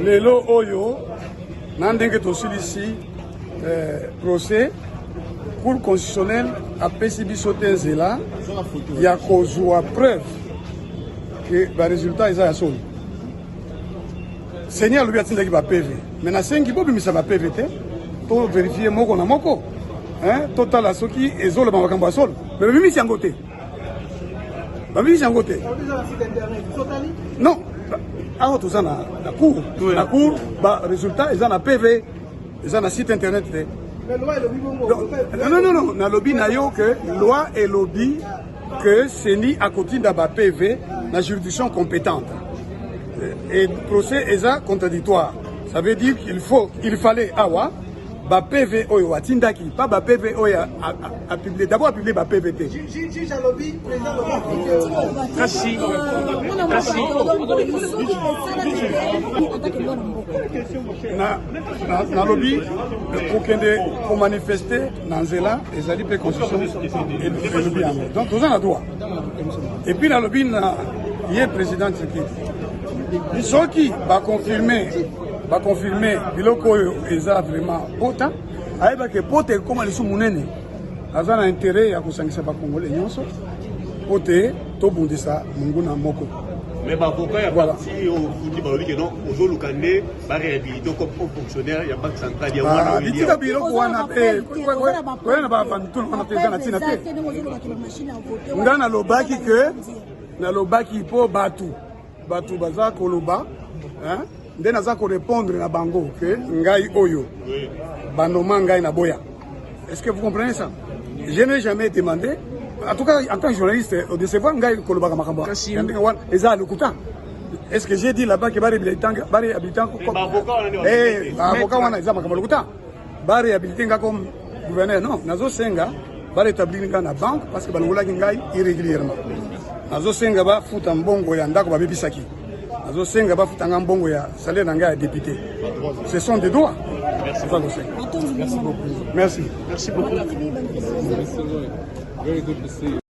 Lelo Oyo, Nandenge Tosilisi, procès, Cour constitutionnelle a PCB sauté Zela, il y a une preuve que le résultat est à son. Seigneur lui a dit qu'il va PV. Mais na sengi bobi misa ba PVT, to vérifier moko na moko. Hein, total à ce qui est zolo ba makambo sol. Mais mimi si ngote. Ba mimi si ngote. Non. Ah tout ça na cour. La cour ba résultat ils en a PV. Ils en a site internet. Non, na lobby na yo que loi et lobby que Seni a côté d'aba PV la juridiction compétente. Et le procès est contradictoire. Ça veut dire qu'il fallait avoir ba PV Oyo a Tindaki, pas ba PV Oyo a publié. D'abord a publié ba PVT. Kasi. Na lobby, pour manifester dans Zela, les alliés de constitution et le lobby. Donc, tout ça a droit. Et puis, dans le lobby, il y a le président de ce qui. Ceux qui va confirmer biloko eza vraiment autant ayeba que pote comme les soumunene azana intérêt ya kusangisa ba congolais nyonso pote to bundisa munguna moko mais ba avocat ya parti au futi ba lobby non ozo lukande ba réhabiliter comme fonctionnaire ya banque centrale ya wana bitika biloko wana ko na ba vantu na tezana tina te ngana lobaki que na lobaki po batu baza koloba hein nde naza ko répondre na bango que ngai oyo banoma ngai na boya. Est-ce que vous comprenez ça? Je n'ai jamais demandé, en tout cas en tant que journaliste, de savoir ngai koloba makambo eza lokuta. Est-ce que j'ai dit là-bas que bari habitant comme avocat wana eza makambo lokuta bari habitant comme gouverneur? Non, nazo senga bari établir nga na banque parce que balongola ngai irrégulièrement. Nazo senga ba futa mbongo ya ndako babibisaki. Nazo senga ba futa nga mbongo ya salaire na nga ya député. Ce sont des droits. Merci beaucoup. Merci. Merci beaucoup. Very good to see you.